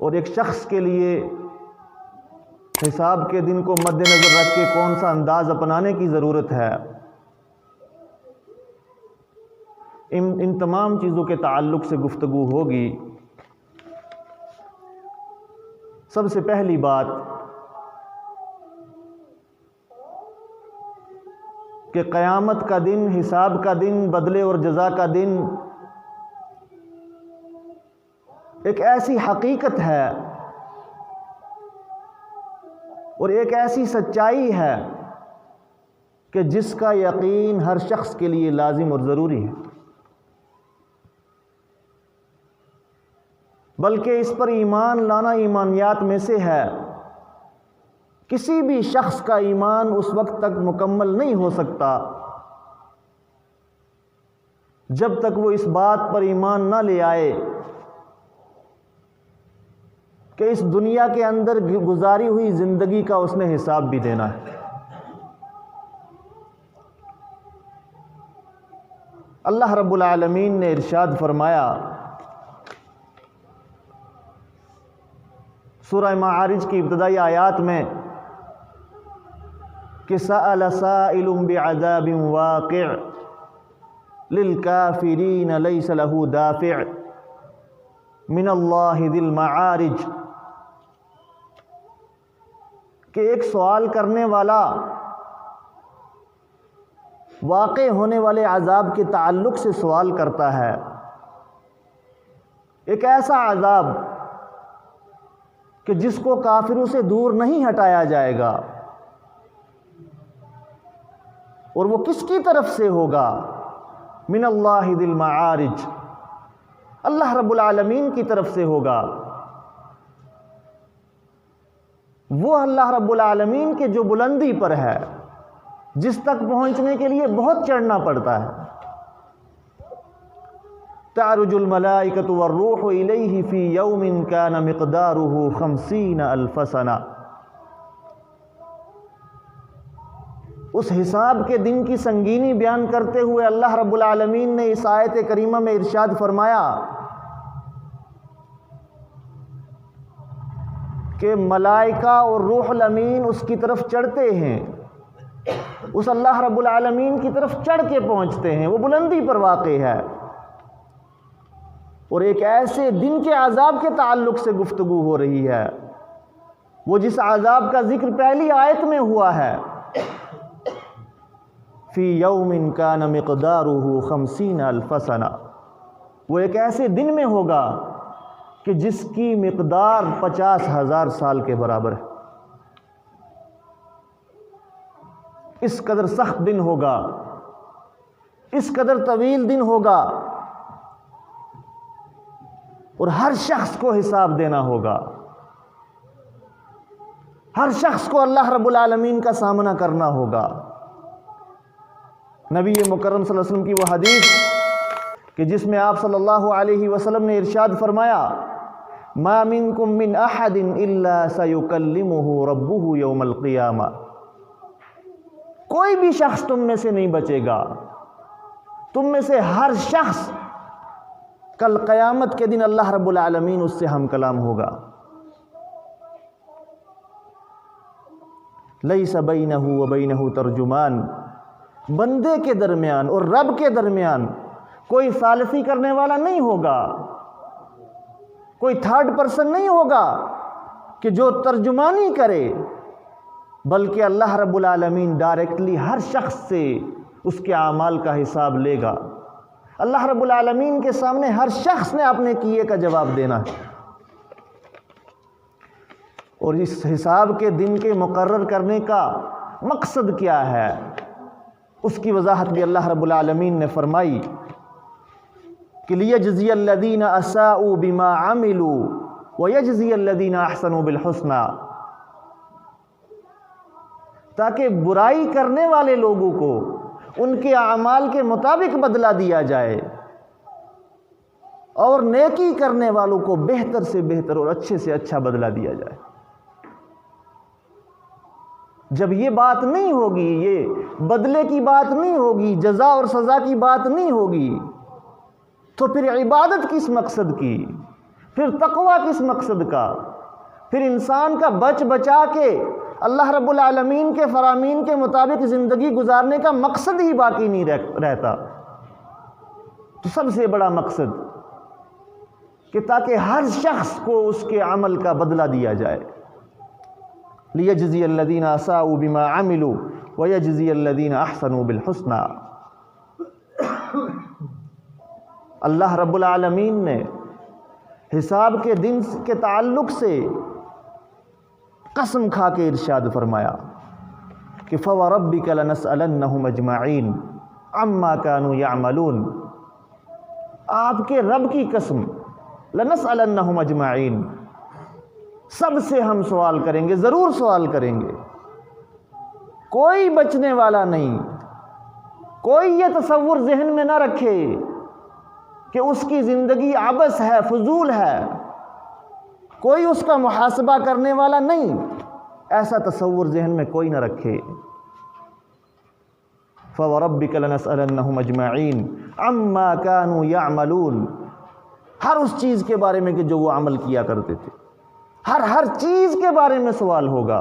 اور ایک شخص کے لیے حساب کے دن کو مد نظر رکھ کے کون سا انداز اپنانے کی ضرورت ہے، ان تمام چیزوں کے تعلق سے گفتگو ہوگی۔ سب سے پہلی بات کہ قیامت کا دن، حساب کا دن، بدلے اور جزا کا دن ایک ایسی حقیقت ہے اور ایک ایسی سچائی ہے کہ جس کا یقین ہر شخص کے لیے لازم اور ضروری ہے، بلکہ اس پر ایمان لانا ایمانیات میں سے ہے۔ کسی بھی شخص کا ایمان اس وقت تک مکمل نہیں ہو سکتا جب تک وہ اس بات پر ایمان نہ لے آئے کہ اس دنیا کے اندر گزاری ہوئی زندگی کا اس نے حساب بھی دینا ہے۔ اللہ رب العالمین نے ارشاد فرمایا سورہ معارج کی ابتدائی آیات میں کہ سأل سائل بعذاب واقع للکافرین لیس له دافع من اللہ ذی المعارج، کہ ایک سوال کرنے والا واقع ہونے والے عذاب کے تعلق سے سوال کرتا ہے، ایک ایسا عذاب کہ جس کو کافروں سے دور نہیں ہٹایا جائے گا، اور وہ کس کی طرف سے ہوگا؟ من اللہ ذی المعارج، اللہ رب العالمین کی طرف سے ہوگا۔ وہ اللہ رب العالمین کے جو بلندی پر ہے، جس تک پہنچنے کے لیے بہت چڑھنا پڑتا ہے۔ تعرج الملائکۃ والروح الیہ فی یوم کان مقدارہ 50,000 سنہ، اس حساب کے دن کی سنگینی بیان کرتے ہوئے اللہ رب العالمین نے اس آیت کریمہ میں ارشاد فرمایا کہ ملائکہ اور روح الامین اس کی طرف چڑھتے ہیں، اس اللہ رب العالمین کی طرف چڑھ کے پہنچتے ہیں، وہ بلندی پر واقع ہے۔ اور ایک ایسے دن کے عذاب کے تعلق سے گفتگو ہو رہی ہے، وہ جس عذاب کا ذکر پہلی آیت میں ہوا ہے، فی یوم کان مقدارہ 50,000 سنہ، وہ ایک ایسے دن میں ہوگا کہ جس کی مقدار 50,000 سال کے برابر ہے۔ اس قدر سخت دن ہوگا، اس قدر طویل دن ہوگا، اور ہر شخص کو حساب دینا ہوگا، ہر شخص کو اللہ رب العالمین کا سامنا کرنا ہوگا۔ نبی مکرم صلی اللہ علیہ وسلم کی وہ حدیث کہ جس میں آپ صلی اللہ علیہ وسلم نے ارشاد فرمایا ما منکم من احد الا سیکلمہ ربہ یوم القیامہ، کوئی بھی شخص تم میں سے نہیں بچے گا، تم میں سے ہر شخص کل قیامت کے دن اللہ رب العالمین اس سے ہم کلام ہوگا۔ لیس بینہ وبینہ ترجمان، بندے کے درمیان اور رب کے درمیان کوئی ثالثی کرنے والا نہیں ہوگا، کوئی تھرڈ پرسن نہیں ہوگا کہ جو ترجمانی کرے، بلکہ اللہ رب العالمین ڈائریکٹلی ہر شخص سے اس کے اعمال کا حساب لے گا۔ اللہ رب العالمین کے سامنے ہر شخص نے اپنے کیے کا جواب دینا ہے، اور اس حساب کے دن کے مقرر کرنے کا مقصد کیا ہے، اس کی وضاحت بھی اللہ رب العالمین نے فرمائی کہ لیجزی الذین اساءوا بما عملوا ویجزی الذین احسنوا بالحسنى، تاکہ برائی کرنے والے لوگوں کو ان کے اعمال کے مطابق بدلہ دیا جائے، اور نیکی کرنے والوں کو بہتر سے بہتر اور اچھے سے اچھا بدلہ دیا جائے۔ جب یہ بات نہیں ہوگی، یہ بدلے کی بات نہیں ہوگی، جزا اور سزا کی بات نہیں ہوگی، تو پھر عبادت کس مقصد کی، پھر تقوی کس مقصد کا؟ پھر انسان کا بچ بچا کے اللہ رب العالمین کے فرامین کے مطابق زندگی گزارنے کا مقصد ہی باقی نہیں رہتا۔ تو سب سے بڑا مقصد کہ تاکہ ہر شخص کو اس کے عمل کا بدلہ دیا جائے، لِيَجْزِيَ الَّذِينَ أَسَاءُوا بِمَا عَمِلُوا وَيَجْزِيَ الَّذِينَ أَحْسَنُوا بِالْحُسْنَى۔ اللہ رب العالمین نے حساب کے دن کے تعلق سے قسم کھا کے ارشاد فرمایا کہ فَوَرَبِّكَ لَنَسْأَلَنَّهُمْ أَجْمَعِينَ عَمَّا كَانُوا يَعْمَلُونَ، آپ کے رب کی قسم، لَنَسْأَلَنَّهُمْ أَجْمَعِينَ، سب سے ہم سوال کریں گے، ضرور سوال کریں گے، کوئی بچنے والا نہیں۔ کوئی یہ تصور ذہن میں نہ رکھے کہ اس کی زندگی عبث ہے، فضول ہے، کوئی اس کا محاسبہ کرنے والا نہیں، ایسا تصور ذہن میں کوئی نہ رکھے۔ فَوَرَبِّكَ لَنَسْأَلَنَّهُمْ أَجْمَعِينَ عَمَّا كَانُوا يَعْمَلُونَ، ہر اس چیز کے بارے میں کہ جو وہ عمل کیا کرتے تھے، ہر چیز کے بارے میں سوال ہوگا۔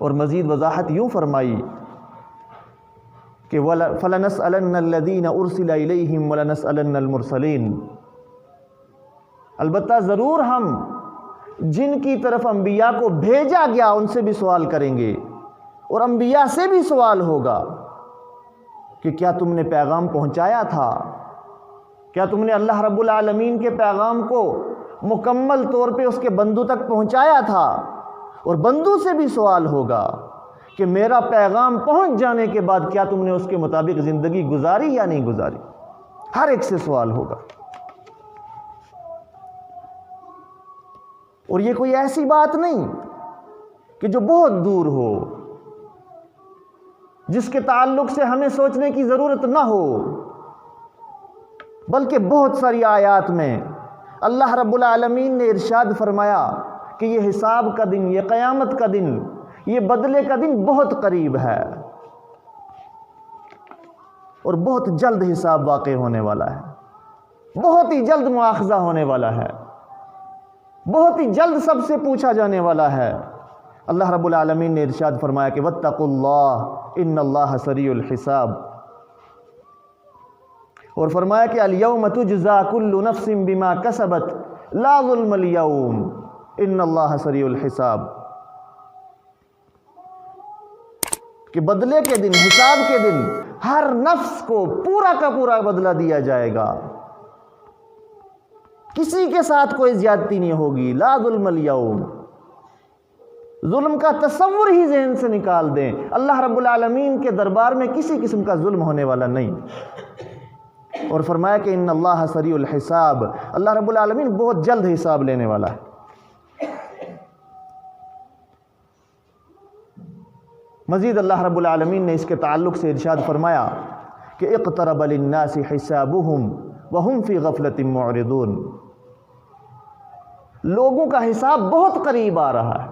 اور مزید وضاحت یوں فرمائی کہ فَلَنَسْأَلَنَّ الَّذِينَ أُرْسِلَ إِلَيْهِمْ وَلَنَسْأَلَنَّ الْمُرْسَلِينَ، البتہ ضرور ہم جن کی طرف انبیاء کو بھیجا گیا ان سے بھی سوال کریں گے، اور انبیاء سے بھی سوال ہوگا کہ کیا تم نے پیغام پہنچایا تھا؟ کیا تم نے اللہ رب العالمین کے پیغام کو مکمل طور پہ اس کے بندوں تک پہنچایا تھا؟ اور بندوں سے بھی سوال ہوگا کہ میرا پیغام پہنچ جانے کے بعد کیا تم نے اس کے مطابق زندگی گزاری یا نہیں گزاری؟ ہر ایک سے سوال ہوگا۔ اور یہ کوئی ایسی بات نہیں کہ جو بہت دور ہو، جس کے تعلق سے ہمیں سوچنے کی ضرورت نہ ہو، بلکہ بہت ساری آیات میں اللہ رب العالمین نے ارشاد فرمایا کہ یہ حساب کا دن، یہ قیامت کا دن، یہ بدلے کا دن بہت قریب ہے، اور بہت جلد حساب واقع ہونے والا ہے، بہت ہی جلد مواخذہ ہونے والا ہے، بہت ہی جلد سب سے پوچھا جانے والا ہے۔ اللہ رب العالمین نے ارشاد فرمایا کہ وَاتَّقُوا اللَّهَ إِنَّ اللَّهَ سَرِيعُ الْحِسَابِ، اور فرمایا کہ الْيَوْمَ تُجْزَى كُلُّ نَفْسٍ بِمَا كَسَبَتْ لَا ظُلْمَ الْيَوْمِ إِنَّ اللَّهَ سَرِيعُ الْحِسَابِ، کہ بدلے کے دن، حساب کے دن ہر نفس کو پورا کا پورا بدلہ دیا جائے گا، کسی کے ساتھ کوئی زیادتی نہیں ہوگی۔ لا ظلم اليوم، ظلم کا تصور ہی ذہن سے نکال دیں، اللہ رب العالمین کے دربار میں کسی قسم کا ظلم ہونے والا نہیں۔ اور فرمایا کہ ان اللہ سریع الحساب، اللہ رب العالمین بہت جلد حساب لینے والا ہے۔ مزید اللہ رب العالمین نے اس کے تعلق سے ارشاد فرمایا کہ اقترب للناس حسابهم وهم فی غفلۃ معرضون، لوگوں کا حساب بہت قریب آ رہا ہے،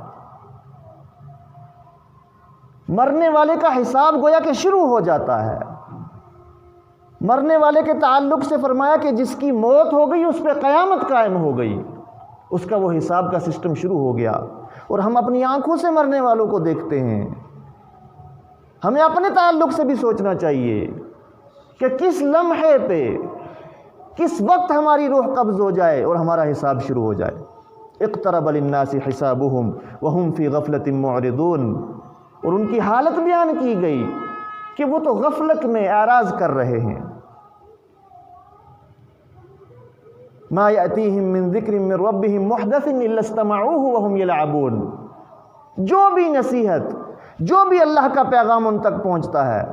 مرنے والے کا حساب گویا کہ شروع ہو جاتا ہے۔ مرنے والے کے تعلق سے فرمایا کہ جس کی موت ہو گئی اس پہ قیامت قائم ہو گئی، اس کا وہ حساب کا سسٹم شروع ہو گیا۔ اور ہم اپنی آنکھوں سے مرنے والوں کو دیکھتے ہیں، ہمیں اپنے تعلق سے بھی سوچنا چاہیے کہ کس لمحے پہ، کس وقت ہماری روح قبض ہو جائے اور ہمارا حساب شروع ہو جائے۔ اقترب للناس حسابهم وهم فی غفلۃ معرضون، اور ان کی حالت بیان کی گئی کہ وہ تو غفلت میں اعراض کر رہے ہیں۔ ما یأتیہم من ذکر من ربہم محدث الا استمعوہ وہم یلعبون، جو بھی نصیحت، جو بھی اللہ کا پیغام ان تک پہنچتا ہے،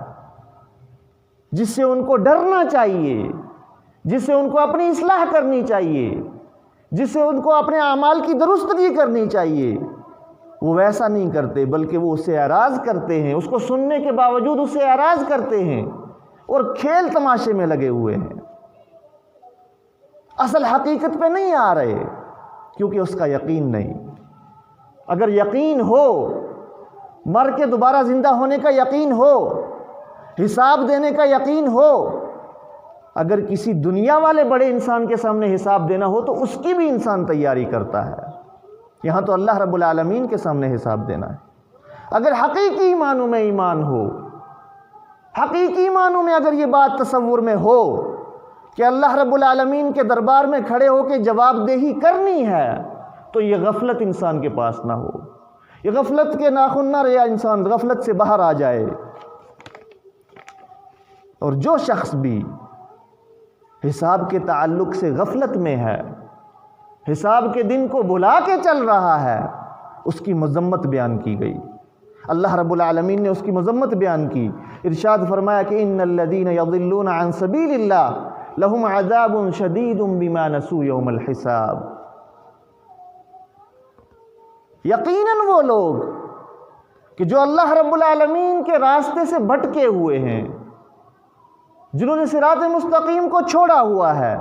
جس سے ان کو ڈرنا چاہیے، جس سے ان کو اپنی اصلاح کرنی چاہیے، جس سے ان کو اپنے اعمال کی درستگی کرنی چاہیے، وہ ویسا نہیں کرتے، بلکہ وہ اس سے اعراض کرتے ہیں، اس کو سننے کے باوجود اس سے اعراض کرتے ہیں اور کھیل تماشے میں لگے ہوئے ہیں، اصل حقیقت پہ نہیں آ رہے، کیونکہ اس کا یقین نہیں۔ اگر یقین ہو، مر کے دوبارہ زندہ ہونے کا یقین ہو، حساب دینے کا یقین ہو، اگر کسی دنیا والے بڑے انسان کے سامنے حساب دینا ہو تو اس کی بھی انسان تیاری کرتا ہے، یہاں تو اللہ رب العالمین کے سامنے حساب دینا ہے۔ اگر حقیقی معنوں میں ایمان ہو، حقیقی معنوں میں اگر یہ بات تصور میں ہو کہ اللہ رب العالمین کے دربار میں کھڑے ہو کے جواب دہی کرنی ہے، تو یہ غفلت انسان کے پاس نہ ہو، یہ غفلت کے ناخن نہ رہے، انسان غفلت سے باہر آ جائے۔ اور جو شخص بھی حساب کے تعلق سے غفلت میں ہے، حساب کے دن کو بھلا کے چل رہا ہے، اس کی مذمت بیان کی گئی۔ اللہ رب العالمین نے اس کی مذمت بیان کی، ارشاد فرمایا کہ ان الذین یضلون عن سبیل اللہ لہم عذاب شدید بما نسوا یوم الحساب۔ یقیناً وہ لوگ کہ جو اللہ رب العالمین کے راستے سے بھٹکے ہوئے ہیں، جنہوں نے صراط مستقیم کو چھوڑا ہوا ہے،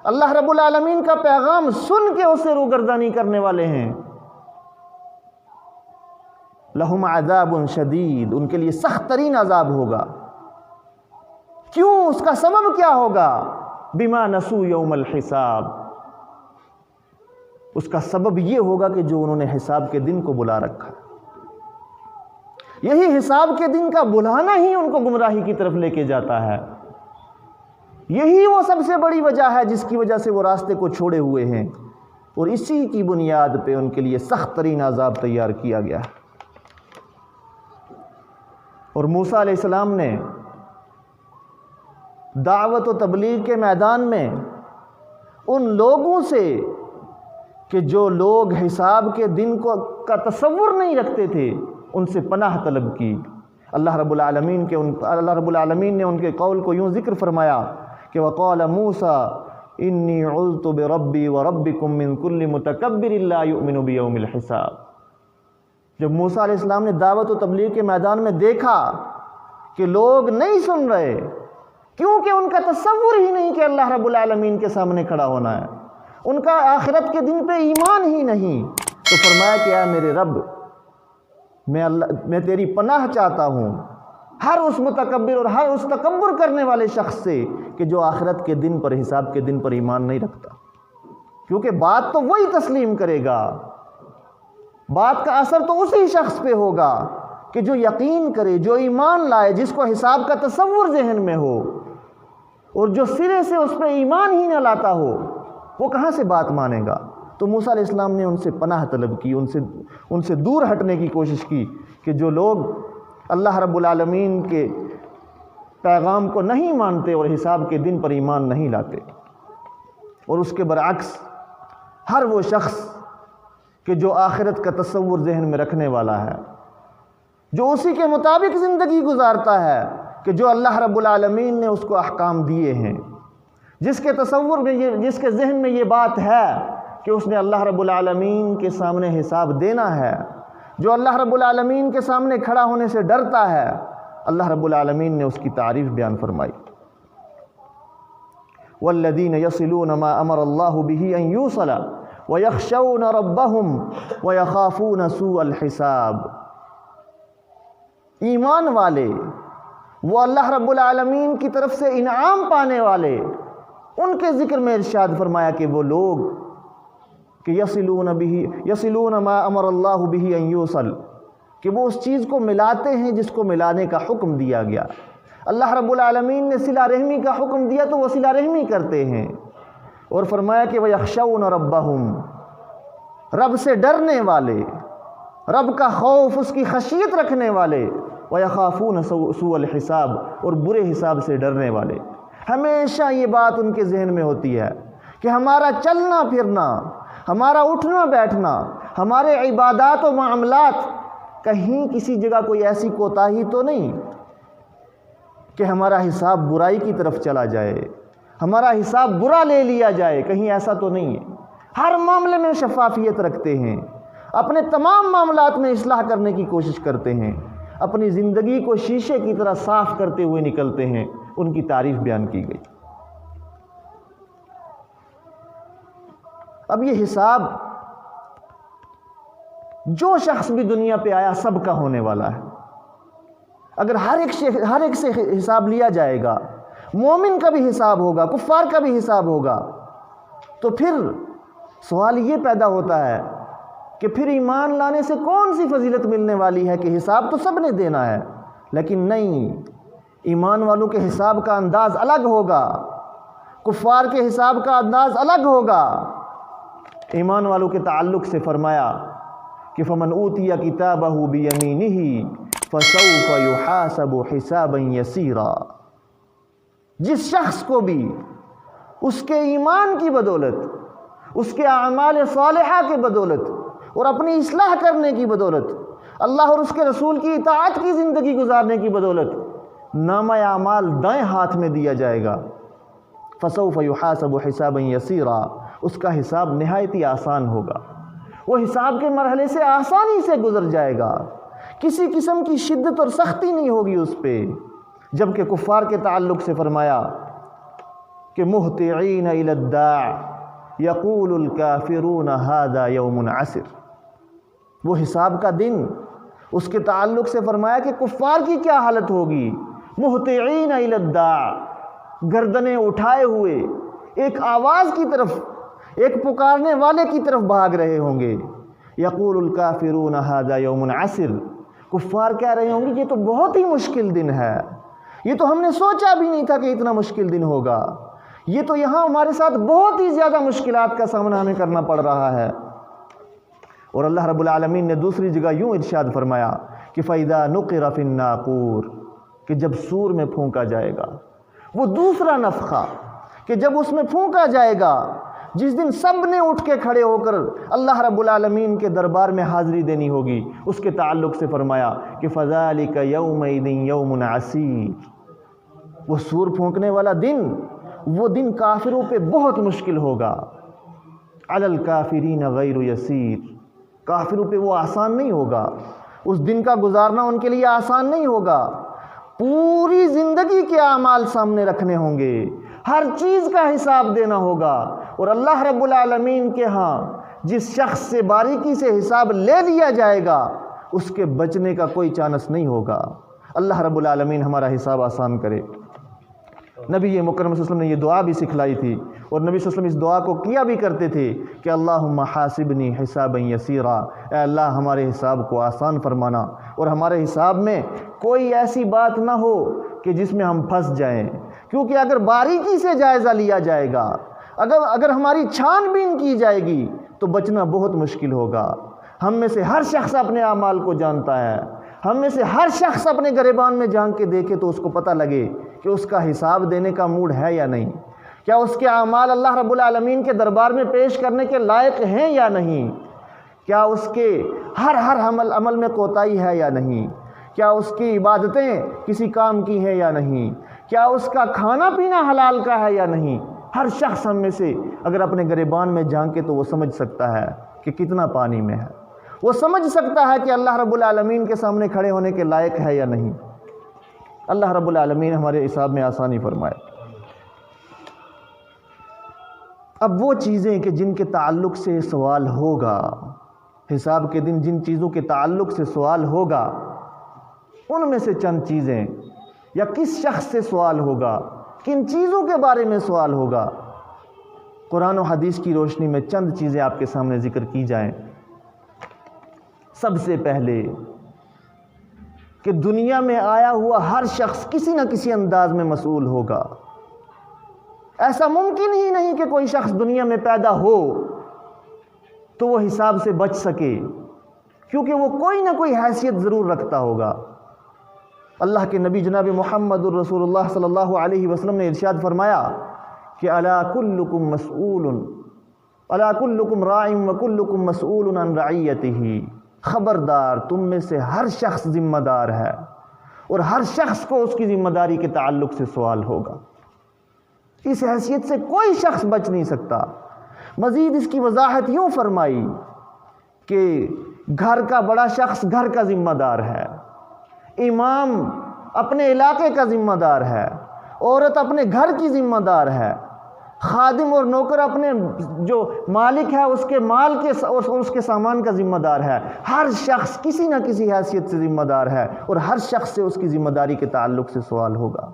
اللہ رب العالمین کا پیغام سن کے اسے روگردانی کرنے والے ہیں، لہم عذاب شدید، ان کے لیے سخت ترین عذاب ہوگا۔ کیوں؟ اس کا سبب کیا ہوگا؟ بما نسوا یوم الحساب، اس کا سبب یہ ہوگا کہ جو انہوں نے حساب کے دن کو بلا رکھا۔ یہی حساب کے دن کا بلانا ہی ان کو گمراہی کی طرف لے کے جاتا ہے، یہی وہ سب سے بڑی وجہ ہے جس کی وجہ سے وہ راستے کو چھوڑے ہوئے ہیں، اور اسی کی بنیاد پہ ان کے لیے سخت ترین عذاب تیار کیا گیا ہے۔ اور موسیٰ علیہ السلام نے دعوت و تبلیغ کے میدان میں ان لوگوں سے کہ جو لوگ حساب کے دن کا تصور نہیں رکھتے تھے، ان سے پناہ طلب کی۔ اللہ رب العالمین نے ان کے قول کو یوں ذکر فرمایا کہ وَقَالَ مُوسَىٰ إِنِّي عُذْتُ بِرَبِّي وَرَبِّكُم مِّن كُلِّ مُتَكَبِّرٍ لَا يُؤْمِنُ بِيَوْمِ الْحِسَاب۔ جب موسیٰ علیہ السلام نے دعوت و تبلیغ کے میدان میں دیکھا کہ لوگ نہیں سن رہے، کیونکہ ان کا تصور ہی نہیں کہ اللہ رب العالمین کے سامنے کھڑا ہونا ہے، ان کا آخرت کے دن پہ ایمان ہی نہیں، تو فرمایا کہ اے میرے رب، میں تیری پناہ چاہتا ہوں ہر اس متکبر اور ہر اس تکبر کرنے والے شخص سے کہ جو آخرت کے دن پر، حساب کے دن پر ایمان نہیں رکھتا، کیونکہ بات تو وہی تسلیم کرے گا، بات کا اثر تو اسی شخص پہ ہوگا کہ جو یقین کرے، جو ایمان لائے، جس کو حساب کا تصور ذہن میں ہو، اور جو سرے سے اس پہ ایمان ہی نہ لاتا ہو، وہ کہاں سے بات مانے گا؟ تو موسیٰ علیہ السلام نے ان سے پناہ طلب کی، ان سے دور ہٹنے کی کوشش کی کہ جو لوگ اللہ رب العالمین کے پیغام کو نہیں مانتے اور حساب کے دن پر ایمان نہیں لاتے، اور اس کے برعکس ہر وہ شخص کہ جو آخرت کا تصور ذہن میں رکھنے والا ہے، جو اسی کے مطابق زندگی گزارتا ہے کہ جو اللہ رب العالمین نے اس کو احکام دیے ہیں، جس کے تصور میں جس کے ذہن میں یہ بات ہے کہ اس نے اللہ رب العالمین کے سامنے حساب دینا ہے، جو اللہ رب العالمین کے سامنے کھڑا ہونے سے ڈرتا ہے، اللہ رب العالمین نے اس کی تعریف بیان فرمائی۔ والذین یصلون ما امر اللہ بہ ان یوصل ویخشون ربہم ویخافون سوء الحساب۔ ایمان والے، وہ اللہ رب العالمین کی طرف سے انعام پانے والے، ان کے ذکر میں ارشاد فرمایا کہ وہ لوگ کہ یصلون ما امر اللہ بہ ان یوصل، کہ وہ اس چیز کو ملاتے ہیں جس کو ملانے کا حکم دیا گیا۔ اللہ رب العالمین نے صلہ رحمی کا حکم دیا تو وہ صلہ رحمی کرتے ہیں، اور فرمایا کہ وَيَخْشَوْنَ رَبَّهُمْ، رب سے ڈرنے والے، رب کا خوف، اس کی خشیت رکھنے والے، وَيَخَافُونَ سُوءَ الْحِسَاب، اور برے حساب سے ڈرنے والے۔ ہمیشہ یہ بات ان کے ذہن میں ہوتی ہے کہ ہمارا چلنا پھرنا، ہمارا اٹھنا بیٹھنا، ہمارے عبادات و معاملات، کہیں کسی جگہ کوئی ایسی کوتاہی تو نہیں کہ ہمارا حساب برائی کی طرف چلا جائے، ہمارا حساب برا لے لیا جائے، کہیں ایسا تو نہیں ہے۔ ہر معاملے میں شفافیت رکھتے ہیں، اپنے تمام معاملات میں اصلاح کرنے کی کوشش کرتے ہیں، اپنی زندگی کو شیشے کی طرح صاف کرتے ہوئے نکلتے ہیں۔ ان کی تعریف بیان کی گئی۔ اب یہ حساب جو شخص بھی دنیا پہ آیا سب کا ہونے والا ہے۔ اگر ہر ایک سے حساب لیا جائے گا، مومن کا بھی حساب ہوگا، کفار کا بھی حساب ہوگا۔ تو پھر سوال یہ پیدا ہوتا ہے کہ پھر ایمان لانے سے کون سی فضیلت ملنے والی ہے کہ حساب تو سب نے دینا ہے؟ لیکن نہیں، ایمان والوں کے حساب کا انداز الگ ہوگا، کفار کے حساب کا انداز الگ ہوگا۔ ایمان والوں کے تعلق سے فرمایا کہ فمن اوتی کتابہ بیمینہ فسوف یحاسب حسابا یسیرا، جس شخص کو بھی اس کے ایمان کی بدولت، اس کے اعمال صالحہ کی بدولت اور اپنی اصلاح کرنے کی بدولت، اللہ اور اس کے رسول کی اطاعت کی زندگی گزارنے کی بدولت نامہ اعمال دائیں ہاتھ میں دیا جائے گا، فسوف یحاسب حسابا یسیرا، اس کا حساب نہایت ہی آسان ہوگا، وہ حساب کے مرحلے سے آسانی سے گزر جائے گا، کسی قسم کی شدت اور سختی نہیں ہوگی اس پہ۔ جبکہ کفار کے تعلق سے فرمایا کہ مہطعین الی الداع یقول الکافرون ھذا یوم عسر، وہ حساب کا دن، اس کے تعلق سے فرمایا کہ کفار کی کیا حالت ہوگی، مہطعین الی الداع، گردنیں اٹھائے ہوئے ایک آواز کی طرف، ایک پکارنے والے کی طرف بھاگ رہے ہوں گے۔ یقول الکافرون ھذا یوم عسر، کفار کہہ رہے ہوں گے یہ تو بہت ہی مشکل دن ہے، یہ تو ہم نے سوچا بھی نہیں تھا کہ اتنا مشکل دن ہوگا، یہ تو یہاں ہمارے ساتھ بہت ہی زیادہ مشکلات کا سامنا ہمیں کرنا پڑ رہا ہے۔ اور اللہ رب العالمین نے دوسری جگہ یوں ارشاد فرمایا کہ فَإِذَا نُقِرَ فِي النَّاقُورِ، کہ جب سور میں پھونکا جائے گا، وہ دوسرا نفخہ کہ جب اس میں پھونکا جائے گا، جس دن سب نے اٹھ کے کھڑے ہو کر اللہ رب العالمین کے دربار میں حاضری دینی ہوگی، اس کے تعلق سے فرمایا کہ فَذَلِكَ يَوْمَئِذٍ يَوْمٌ عَسِيرٌ، وہ سور پھونکنے والا دن، وہ دن کافروں پہ بہت مشکل ہوگا، عَلَى الْكَافِرِينَ غَيْرُ يَسِيرٌ، کافروں پہ وہ آسان نہیں ہوگا، اس دن کا گزارنا ان کے لیے آسان نہیں ہوگا، پوری زندگی کے اعمال سامنے رکھنے ہوں گے، ہر چیز کا حساب دینا ہوگا، اور اللہ رب العالمین کے ہاں جس شخص سے باریکی سے حساب لے لیا جائے گا اس کے بچنے کا کوئی چانس نہیں ہوگا۔ اللہ رب العالمین ہمارا حساب آسان کرے۔ نبی مکرم صلی اللہ علیہ وسلم نے یہ دعا بھی سکھلائی تھی، اور نبی صلی اللہ علیہ وسلم اس دعا کو کیا بھی کرتے تھے کہ اللہم حاسبنی حسابا یسیرا، اے اللہ ہمارے حساب کو آسان فرمانا، اور ہمارے حساب میں کوئی ایسی بات نہ ہو کہ جس میں ہم پھنس جائیں، کیونکہ اگر باریکی سے جائزہ لیا جائے گا، اگر ہماری چھان بین کی جائے گی تو بچنا بہت مشکل ہوگا۔ ہم میں سے ہر شخص اپنے اعمال کو جانتا ہے، ہم میں سے ہر شخص اپنے گریبان میں جھانک کے دیکھے تو اس کو پتہ لگے کہ اس کا حساب دینے کا موڈ ہے یا نہیں، کیا اس کے اعمال اللہ رب العالمین کے دربار میں پیش کرنے کے لائق ہیں یا نہیں، کیا اس کے ہر عمل میں کوتاہی ہے یا نہیں، کیا اس کی عبادتیں کسی کام کی ہیں یا نہیں، کیا اس کا کھانا پینا حلال کا ہے یا نہیں۔ ہر شخص ہم میں سے اگر اپنے گریبان میں جھانکے تو وہ سمجھ سکتا ہے کہ کتنا پانی میں ہے، وہ سمجھ سکتا ہے کہ اللہ رب العالمین کے سامنے کھڑے ہونے کے لائق ہے یا نہیں۔ اللہ رب العالمین ہمارے حساب میں آسانی فرمائے۔ اب وہ چیزیں کہ جن کے تعلق سے سوال ہوگا، حساب کے دن جن چیزوں کے تعلق سے سوال ہوگا، ان میں سے چند چیزیں، یا کس شخص سے سوال ہوگا، کن چیزوں کے بارے میں سوال ہوگا، قرآن و حدیث کی روشنی میں چند چیزیں آپ کے سامنے ذکر کی جائیں۔ سب سے پہلے کہ دنیا میں آیا ہوا ہر شخص کسی نہ کسی انداز میں مسئول ہوگا۔ ایسا ممکن ہی نہیں کہ کوئی شخص دنیا میں پیدا ہو تو وہ حساب سے بچ سکے، کیونکہ وہ کوئی نہ کوئی حیثیت ضرور رکھتا ہوگا۔ اللہ کے نبی جناب محمد الرسول اللہ صلی اللہ علیہ وسلم نے ارشاد فرمایا کہ الا کلکم مسئول، الا کلکم راع وکلکم مسئول عن رعیتہ، خبردار تم میں سے ہر شخص ذمہ دار ہے اور ہر شخص کو اس کی ذمہ داری کے تعلق سے سوال ہوگا۔ اس حیثیت سے کوئی شخص بچ نہیں سکتا۔ مزید اس کی وضاحت یوں فرمائی کہ گھر کا بڑا شخص گھر کا ذمہ دار ہے، امام اپنے علاقے کا ذمہ دار ہے، عورت اپنے گھر کی ذمہ دار ہے، خادم اور نوکر اپنے جو مالک ہے اس کے مال کے اور اس کے سامان کا ذمہ دار ہے۔ ہر شخص کسی نہ کسی حیثیت سے ذمہ دار ہے اور ہر شخص سے اس کی ذمہ داری کے تعلق سے سوال ہوگا۔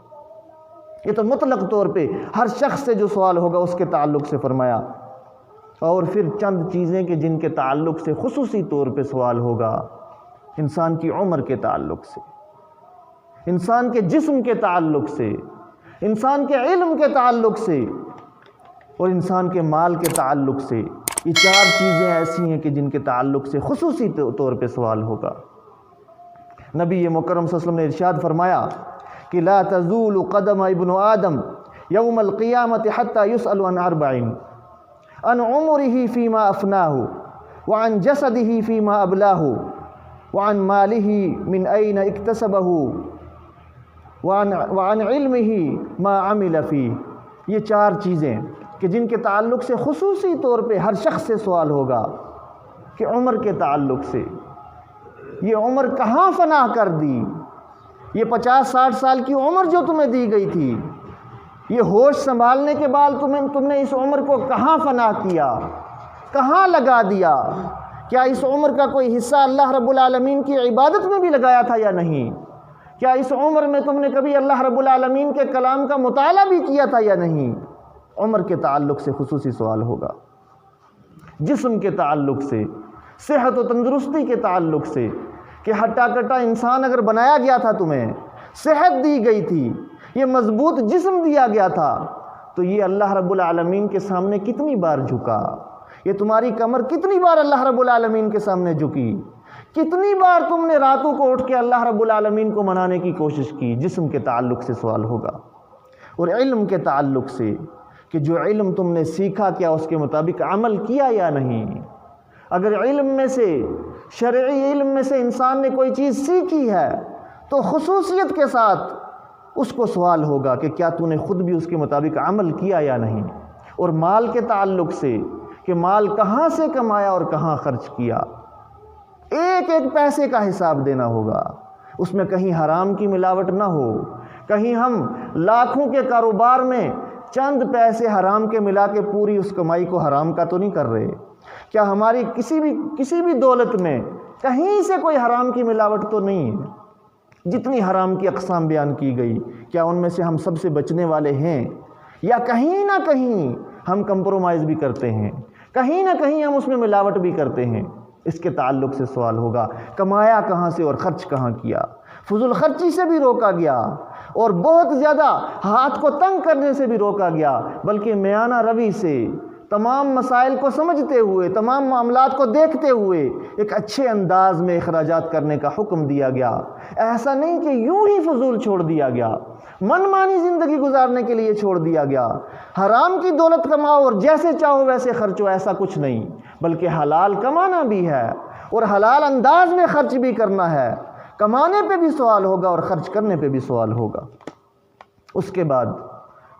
یہ تو مطلق طور پہ ہر شخص سے جو سوال ہوگا اس کے تعلق سے فرمایا، اور پھر چند چیزیں کہ جن کے تعلق سے خصوصی طور پہ سوال ہوگا، انسان کی عمر کے تعلق سے، انسان کے جسم کے تعلق سے، انسان کے علم کے تعلق سے، اور انسان کے مال کے تعلق سے۔ یہ چار چیزیں ایسی ہیں کہ جن کے تعلق سے خصوصی طور پہ سوال ہوگا۔ نبی مکرم صلی اللہ علیہ وسلم نے ارشاد فرمایا کہ لا تزول قدم ابن آدم یوم القیامت حتی یسأل عن اربعین، عن عمره فیما افناہ، وعن جسده فیما ابلاہ، وعن مالہ من این اکتسبہ، وعن علمہ ما عمل فیہ۔ یہ چار چیزیں کہ جن کے تعلق سے خصوصی طور پہ ہر شخص سے سوال ہوگا، کہ عمر کے تعلق سے، یہ عمر کہاں فنا کر دی؟ یہ 50-60 سال کی عمر جو تمہیں دی گئی تھی، یہ ہوش سنبھالنے کے بعد تم نے اس عمر کو کہاں فنا کیا، کہاں لگا دیا؟ کیا اس عمر کا کوئی حصہ اللہ رب العالمین کی عبادت میں بھی لگایا تھا یا نہیں؟ کیا اس عمر میں تم نے کبھی اللہ رب العالمین کے کلام کا مطالعہ بھی کیا تھا یا نہیں؟ عمر کے تعلق سے خصوصی سوال ہوگا، جسم کے تعلق سے، صحت و تندرستی کے تعلق سے، کہ ہٹا کٹا انسان اگر بنایا گیا تھا، تمہیں صحت دی گئی تھی، یہ مضبوط جسم دیا گیا تھا، تو یہ اللہ رب العالمین کے سامنے کتنی بار جھکا؟ یہ تمہاری کمر کتنی بار اللہ رب العالمین کے سامنے جھکی؟ کتنی بار تم نے راتوں کو اٹھ کے اللہ رب العالمین کو منانے کی کوشش کی؟ جسم کے تعلق سے سوال ہوگا۔ اور علم کے تعلق سے، کہ جو علم تم نے سیکھا کیا اس کے مطابق عمل کیا یا نہیں؟ اگر علم میں سے، شرعی علم میں سے انسان نے کوئی چیز سیکھی ہے تو خصوصیت کے ساتھ اس کو سوال ہوگا کہ کیا تو نے خود بھی اس کے مطابق عمل کیا یا نہیں؟ اور مال کے تعلق سے، کہ مال کہاں سے کمایا اور کہاں خرچ کیا، ایک ایک پیسے کا حساب دینا ہوگا، اس میں کہیں حرام کی ملاوٹ نہ ہو، کہیں ہم لاکھوں کے کاروبار میں چند پیسے حرام کے ملا کے پوری اس کمائی کو حرام کا تو نہیں کر رہے؟ کیا ہماری کسی بھی دولت میں کہیں سے کوئی حرام کی ملاوٹ تو نہیں ہے؟ جتنی حرام کی اقسام بیان کی گئی، کیا ان میں سے ہم سب سے بچنے والے ہیں؟ یا کہیں نہ کہیں ہم کمپرومائز بھی کرتے ہیں، کہیں نہ کہیں ہم اس میں ملاوٹ بھی کرتے ہیں؟ اس کے تعلق سے سوال ہوگا۔ کمایا کہاں سے اور خرچ کہاں کیا؟ فضول خرچی سے بھی روکا گیا، اور بہت زیادہ ہاتھ کو تنگ کرنے سے بھی روکا گیا، بلکہ میانہ روی سے، تمام مسائل کو سمجھتے ہوئے، تمام معاملات کو دیکھتے ہوئے ایک اچھے انداز میں اخراجات کرنے کا حکم دیا گیا۔ ایسا نہیں کہ یوں ہی فضول چھوڑ دیا گیا، من مانی زندگی گزارنے کے لیے چھوڑ دیا گیا، حرام کی دولت کماؤ اور جیسے چاہو ویسے خرچو، ایسا کچھ نہیں، بلکہ حلال کمانا بھی ہے اور حلال انداز میں خرچ بھی کرنا ہے۔ کمانے پہ بھی سوال ہوگا اور خرچ کرنے پہ بھی سوال ہوگا۔ اس کے بعد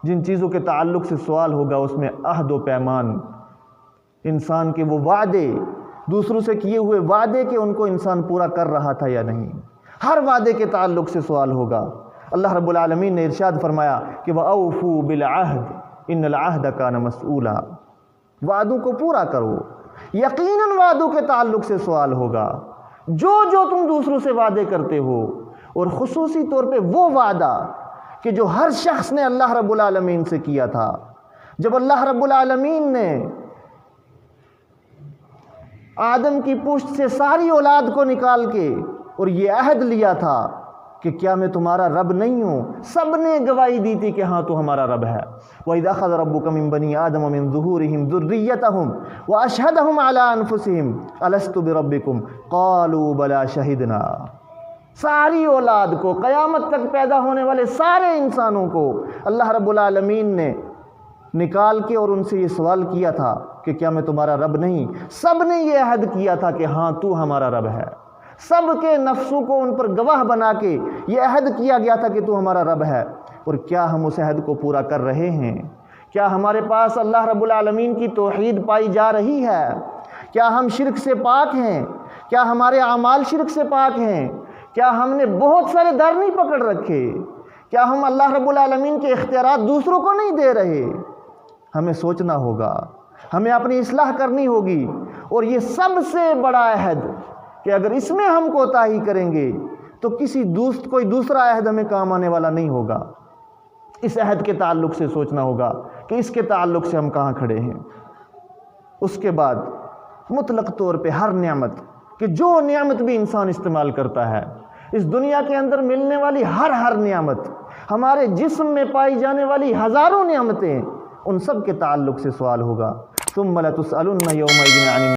جن چیزوں کے تعلق سے سوال ہوگا اس میں عہد و پیمان، انسان کے وہ وعدے، دوسروں سے کیے ہوئے وعدے کہ ان کو انسان پورا کر رہا تھا یا نہیں، ہر وعدے کے تعلق سے سوال ہوگا۔ اللہ رب العالمین نے ارشاد فرمایا کہ وَأَوْفُوا بِالْعَهْدِ إِنَّ الْعَهْدَ كَانَ مَسْئُولًا، وعدوں کو پورا کرو۔ یقیناً وعدوں کے تعلق سے سوال ہوگا، جو تم دوسروں سے وعدے کرتے ہو، اور خصوصی طور پہ وہ وعدہ کہ جو ہر شخص نے اللہ رب العالمین سے کیا تھا۔ جب اللہ رب العالمین نے آدم کی پشت سے ساری اولاد کو نکال کے اور یہ عہد لیا تھا کہ کیا میں تمہارا رب نہیں ہوں، سب نے گواہی دی تھی کہ ہاں تو ہمارا رب ہے۔ وَإِذْ أَخَذَ رَبُّكَ مِن بَنِي آدَمَ مِن ظُهُورِهِمْ ذُرِّيَّتَهُمْ وَأَشْهَدَهُمْ عَلَىٰ أَنفُسِهِمْ أَلَسْتُ بِرَبِّكُمْ قَالُوا بَلَىٰ شَهِدْنَا۔ ساری اولاد کو، قیامت تک پیدا ہونے والے سارے انسانوں کو اللہ رب العالمین نے نکال کے اور ان سے یہ سوال کیا تھا کہ کیا میں تمہارا رب نہیں؟ سب نے یہ عہد کیا تھا کہ ہاں تو ہمارا رب ہے، سب کے نفسوں کو ان پر گواہ بنا کے یہ عہد کیا گیا تھا کہ تو ہمارا رب ہے۔ اور کیا ہم اس عہد کو پورا کر رہے ہیں؟ کیا ہمارے پاس اللہ رب العالمین کی توحید پائی جا رہی ہے؟ کیا ہم شرک سے پاک ہیں؟ کیا ہمارے اعمال شرک سے پاک ہیں؟ کیا ہم نے بہت سارے در نہیں پکڑ رکھے؟ کیا ہم اللہ رب العالمین کے اختیارات دوسروں کو نہیں دے رہے؟ ہمیں سوچنا ہوگا، ہمیں اپنی اصلاح کرنی ہوگی، اور یہ سب سے بڑا عہد کہ اگر اس میں ہم کوتاہی کریں گے تو کوئی دوسرا عہد ہمیں کام آنے والا نہیں ہوگا۔ اس عہد کے تعلق سے سوچنا ہوگا کہ اس کے تعلق سے ہم کہاں کھڑے ہیں۔ اس کے بعد مطلق طور پہ ہر نعمت، کہ جو نعمت بھی انسان استعمال کرتا ہے، اس دنیا کے اندر ملنے والی ہر نعمت، ہمارے جسم میں پائی جانے والی ہزاروں نعمتیں، ان سب کے تعلق سے سوال ہوگا۔ ثم لتسألن یومئذ عن